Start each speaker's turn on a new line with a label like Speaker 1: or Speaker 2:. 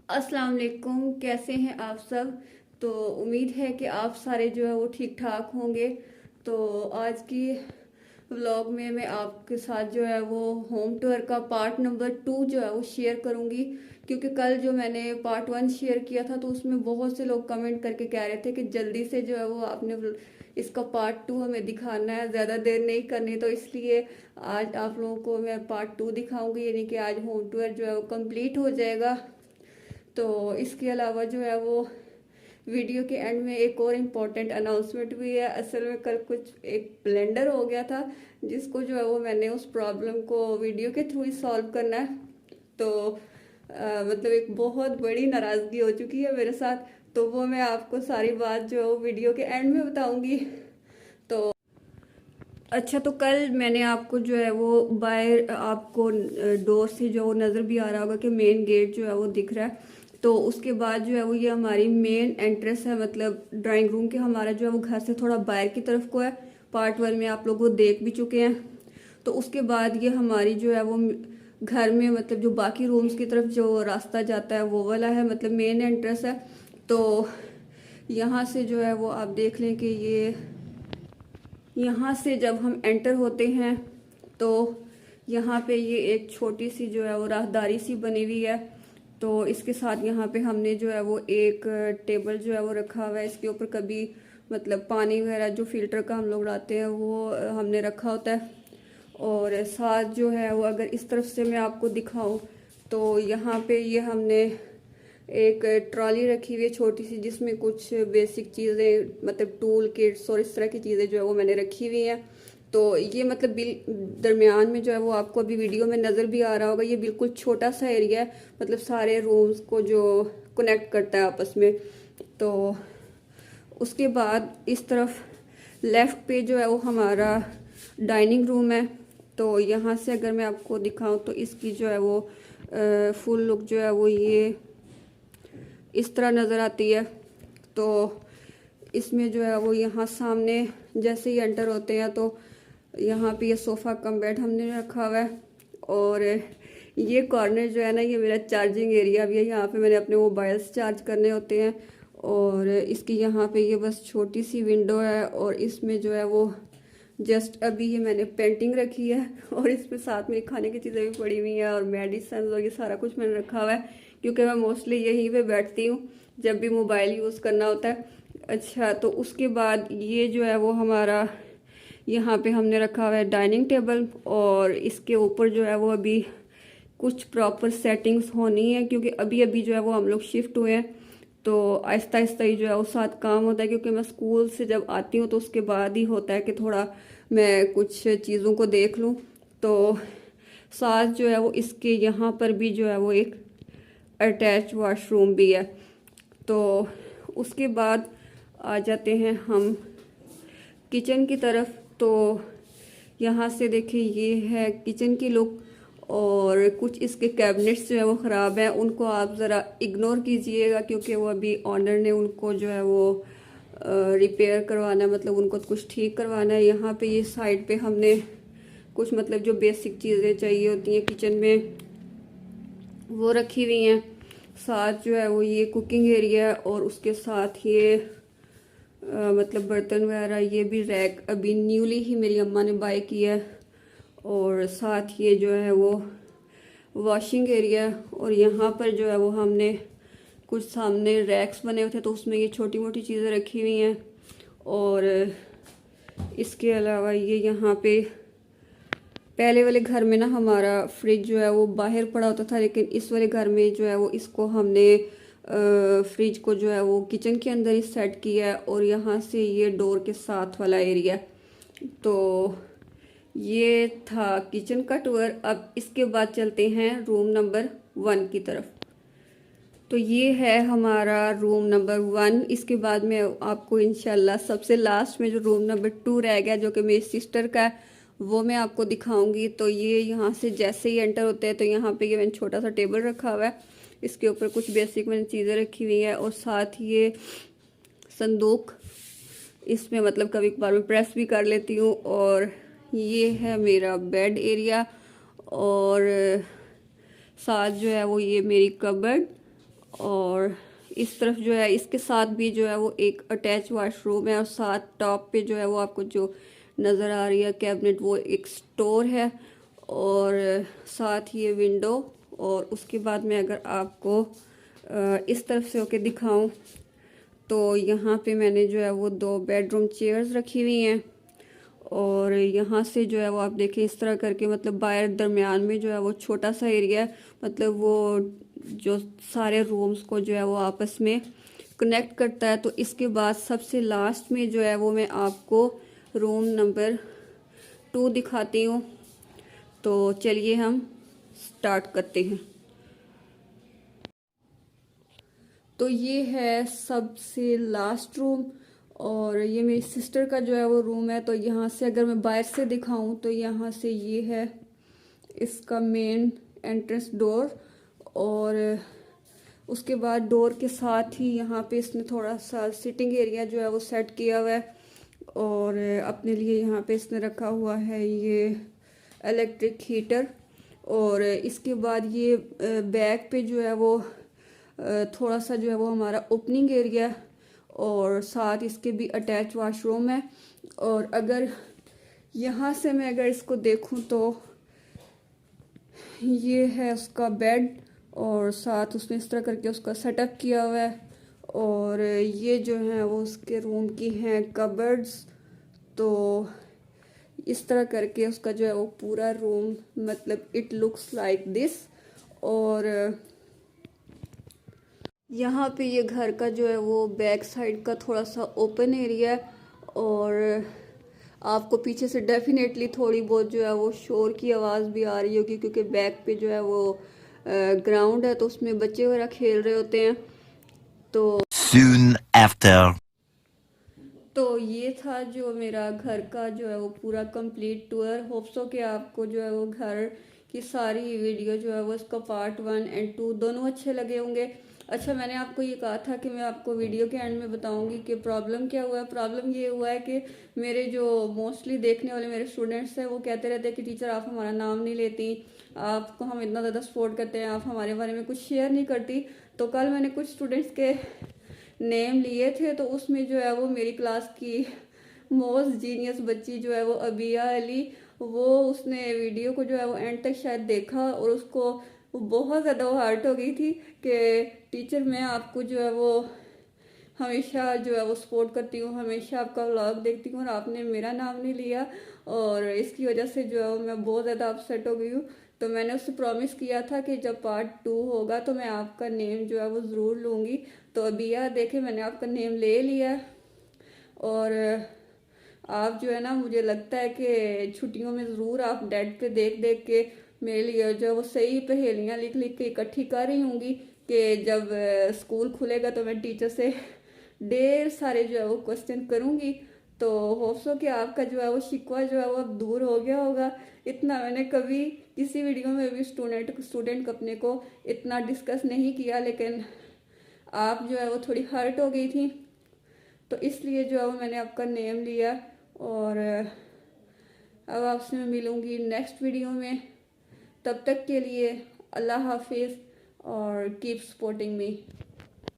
Speaker 1: अस्सलाम वालेकुम। कैसे हैं आप सब? तो उम्मीद है कि आप सारे जो है वो ठीक ठाक होंगे। तो आज की व्लॉग में मैं आपके साथ जो है वो होम टूर का पार्ट नंबर 2 जो है वो शेयर करूंगी। क्योंकि कल जो मैंने पार्ट 1 शेयर किया था तो उसमें बहुत से लोग कमेंट करके कह रहे थे कि जल्दी से जो है वो आपने इसका पार्ट 2 हमें दिखाना है, ज़्यादा देर नहीं करनी। तो इसलिए आज आप लोगों को मैं पार्ट 2 दिखाऊंगी, यानी कि आज होम टूर जो है वो कंप्लीट हो जाएगा। तो इसके अलावा जो है वो वीडियो के एंड में एक और इम्पोर्टेंट अनाउंसमेंट भी है। असल में कल कुछ एक ब्लेंडर हो गया था जिसको जो है वो मैंने उस प्रॉब्लम को वीडियो के थ्रू ही सॉल्व करना है। तो मतलब एक बहुत बड़ी नाराज़गी हो चुकी है मेरे साथ। तो वो मैं आपको सारी बात जो है वो वीडियो के एंड में बताऊंगी। तो अच्छा, तो कल मैंने आपको जो है वो बाहर आपको डोर से जो नज़र भी आ रहा होगा कि मेन गेट जो है वो दिख रहा है। तो उसके बाद जो है वो ये हमारी मेन एंट्रेंस है, मतलब ड्राइंग रूम के हमारा जो है वो घर से थोड़ा बाहर की तरफ को है। पार्ट 1 में आप लोग वो देख भी चुके हैं। तो उसके बाद ये हमारी जो है वो घर में मतलब जो बाकी रूम्स की तरफ जो रास्ता जाता है वो वाला है, मतलब मेन एंट्रेंस है। तो यहाँ से जो है वो आप देख लें कि ये यहाँ से जब हम एंटर होते हैं तो यहाँ पे ये एक छोटी सी जो है वो राहदारी सी बनी हुई है। तो इसके साथ यहाँ पे हमने जो है वो एक टेबल जो है वो रखा हुआ है। इसके ऊपर कभी मतलब पानी वगैरह जो फिल्टर का हम लोग लाते हैं वो हमने रखा होता है। और साथ जो है वो अगर इस तरफ से मैं आपको दिखाऊं तो यहाँ पे ये हमने एक ट्रॉली रखी हुई है छोटी सी, जिसमें कुछ बेसिक चीज़ें मतलब टूल किट्स और इस तरह की चीज़ें जो है वो मैंने रखी हुई हैं। तो ये मतलब बिल दरमियान में जो है वो आपको अभी वीडियो में नज़र भी आ रहा होगा, ये बिल्कुल छोटा सा एरिया है, मतलब सारे रूम्स को जो कनेक्ट करता है आपस में। तो उसके बाद इस तरफ लेफ़्ट पे जो है वो हमारा डाइनिंग रूम है। तो यहाँ से अगर मैं आपको दिखाऊं तो इसकी जो है वो फुल लुक जो है वो ये इस तरह नज़र आती है। तो इसमें जो है वो यहाँ सामने जैसे ही एंटर होते हैं तो यहाँ पे ये सोफ़ा कम बेड हमने रखा हुआ है। और ये कॉर्नर जो है ना, ये मेरा चार्जिंग एरिया भी है। यहाँ पे मैंने अपने मोबाइल्स चार्ज करने होते हैं। और इसकी यहाँ पे ये बस छोटी सी विंडो है और इसमें जो है वो जस्ट अभी ये मैंने पेंटिंग रखी है और इसमें साथ में खाने की चीज़ें भी पड़ी हुई हैं और मेडिसन और ये सारा कुछ मैंने रखा हुआ है, क्योंकि मैं मोस्टली यहीं पे बैठती हूँ जब भी मोबाइल यूज़ करना होता है। अच्छा, तो उसके बाद ये जो है वो हमारा यहाँ पे हमने रखा हुआ है डाइनिंग टेबल। और इसके ऊपर जो है वो अभी कुछ प्रॉपर सेटिंग्स होनी है, क्योंकि अभी अभी जो है वो हम लोग शिफ्ट हुए हैं। तो आहिस्ता आहिस्ता ही जो है वो साथ काम होता है, क्योंकि मैं स्कूल से जब आती हूँ तो उसके बाद ही होता है कि थोड़ा मैं कुछ चीज़ों को देख लूँ। तो साथ जो है वो इसके यहाँ पर भी जो है वो एक अटैच वॉशरूम भी है। तो उसके बाद आ जाते हैं हम किचन की तरफ। तो यहाँ से देखिए ये है किचन की लुक। और कुछ इसके कैबिनेट्स जो है वो ख़राब हैं, उनको आप ज़रा इग्नोर कीजिएगा, क्योंकि वो अभी ऑनर ने उनको जो है वो रिपेयर करवाना है, मतलब उनको कुछ ठीक करवाना है। यहाँ पे ये साइड पे हमने कुछ मतलब जो बेसिक चीज़ें चाहिए होती हैं किचन में वो रखी हुई हैं। साथ जो है वो ये कुकिंग एरिया है और उसके साथ ये मतलब बर्तन वगैरह ये भी रैक अभी न्यूली ही मेरी अम्मा ने बाय किया है। और साथ ये जो है वो वॉशिंग एरिया। और यहाँ पर जो है वो हमने कुछ सामने रैक्स बने हुए थे तो उसमें ये छोटी मोटी चीज़ें रखी हुई हैं। और इसके अलावा ये यहाँ पे पहले वाले घर में ना हमारा फ्रिज जो है वो बाहर पड़ा होता था, लेकिन इस वाले घर में जो है वो इसको हमने फ्रिज को जो है वो किचन के अंदर ही सेट किया है। और यहाँ से ये डोर के साथ वाला एरिया। तो ये था किचन का टूर। अब इसके बाद चलते हैं रूम नंबर 1 की तरफ। तो ये है हमारा रूम नंबर 1। इसके बाद में आपको इंशाल्लाह सबसे लास्ट में जो रूम नंबर 2 रह गया, जो कि मेरी सिस्टर का है, वो मैं आपको दिखाऊंगी। तो ये यहाँ से जैसे ही एंटर होते हैं तो यहाँ पे ये मैंने छोटा सा टेबल रखा हुआ है, इसके ऊपर कुछ बेसिक मैंने चीज़ें रखी हुई हैं। और साथ ये संदूक, इसमें मतलब कभी कभार मैं प्रेस भी कर लेती हूँ। और ये है मेरा बेड एरिया। और साथ जो है वो ये मेरी कबर्ड। और इस तरफ जो है इसके साथ भी जो है वो एक अटैच वाशरूम है, और साथ टॉप पे जो है वो आपको जो नज़र आ रही है कैबिनेट, वो एक स्टोर है, और साथ ये विंडो। और उसके बाद में अगर आपको इस तरफ से होके दिखाऊं तो यहाँ पे मैंने जो है वो 2 बेडरूम चेयर्स रखी हुई हैं, और यहाँ से जो है वो आप देखें इस तरह करके, मतलब बाहर दरमियान में जो है वो छोटा सा एरिया है, मतलब वो जो सारे रूम्स को जो है वो आपस में कनेक्ट करता है। तो इसके बाद सबसे लास्ट में जो है वो मैं आपको रूम नंबर 2 दिखाती हूँ। तो चलिए हम स्टार्ट करते हैं। तो ये है सबसे लास्ट रूम, और ये मेरी सिस्टर का जो है वो रूम है। तो यहाँ से अगर मैं बाहर से दिखाऊं तो यहाँ से ये है इसका मेन एंट्रेंस डोर, और उसके बाद डोर के साथ ही यहाँ पे इसने थोड़ा सा सिटिंग एरिया जो है वो सेट किया हुआ है, और अपने लिए यहाँ पे इसने रखा हुआ है ये इलेक्ट्रिक हीटर। और इसके बाद ये बैक पे जो है वो थोड़ा सा जो है वो हमारा ओपनिंग एरिया, और साथ इसके भी अटैच वॉशरूम है। और अगर यहाँ से मैं अगर इसको देखूँ तो ये है उसका बेड, और साथ उसने इस तरह करके उसका सेटअप किया हुआ है, और ये जो है वो उसके रूम की हैं कबर्ड्स। तो इस तरह करके उसका जो है वो पूरा रूम, मतलब इट लुक्स लाइक दिस। और यहाँ पे ये घर का जो है वो बैक साइड का थोड़ा सा ओपन एरिया है, और आपको पीछे से डेफिनेटली थोड़ी बहुत जो है वो शोर की आवाज़ भी आ रही होगी, क्योंकि बैक पे जो है वो ग्राउंड है, तो उसमें बच्चे वगैरह खेल रहे होते हैं। तो
Speaker 2: Soon after.
Speaker 1: तो ये था जो मेरा घर का जो है वो पूरा कंप्लीट टूर। होप्सो कि आपको जो है वो घर की सारी वीडियो जो है वो इसका पार्ट 1 एंड 2 दोनों अच्छे लगे होंगे। अच्छा, मैंने आपको ये कहा था कि मैं आपको वीडियो के एंड में बताऊंगी कि प्रॉब्लम क्या हुआ है। प्रॉब्लम ये हुआ है कि मेरे जो मोस्टली देखने वाले मेरे स्टूडेंट्स हैं वो कहते रहते हैं कि टीचर आप हमारा नाम नहीं लेती, आपको हम इतना ज़्यादा सपोर्ट करते हैं, आप हमारे बारे में कुछ शेयर नहीं करती। तो कल मैंने कुछ स्टूडेंट्स के नेम लिए थे, तो उसमें जो है वो मेरी क्लास की मोस्ट जीनियस बच्ची जो है वो अबिया अली, वो उसने वीडियो को जो है वो एंड तक शायद देखा, और उसको बहुत ज़्यादा वो हर्ट हो गई थी कि टीचर मैं आपको जो है वो हमेशा जो है वो सपोर्ट करती हूँ, हमेशा आपका व्लॉग देखती हूँ, और आपने मेरा नाम नहीं लिया, और इसकी वजह से जो है वो मैं बहुत ज़्यादा अपसेट हो गई हूँ। तो मैंने उससे प्रॉमिस किया था कि जब पार्ट 2 होगा तो मैं आपका नेम जो है वो ज़रूर लूँगी। तो अभी यार देखे मैंने आपका नेम ले लिया, और आप जो है ना, मुझे लगता है कि छुट्टियों में ज़रूर आप डेट पे देख देख के मेरे लिए जो है वो सही पहेलियाँ लिख लिख के इकट्ठी कर रही होंगी, कि जब स्कूल खुलेगा तो मैं टीचर से ढेर सारे जो है वो क्वेश्चन करूँगी। तो होप्सो कि आपका जो है वो शिकवा जो है वो अब दूर हो गया होगा। इतना मैंने कभी किसी वीडियो में भी स्टूडेंट अपने को इतना डिस्कस नहीं किया, लेकिन आप जो है वो थोड़ी हर्ट हो गई थी, तो इसलिए जो है वो मैंने आपका नेम लिया। और अब आपसे मैं मिलूँगी नेक्स्ट वीडियो में। तब तक के लिए अल्लाह हाफिज़, और कीप सपोर्टिंग मी।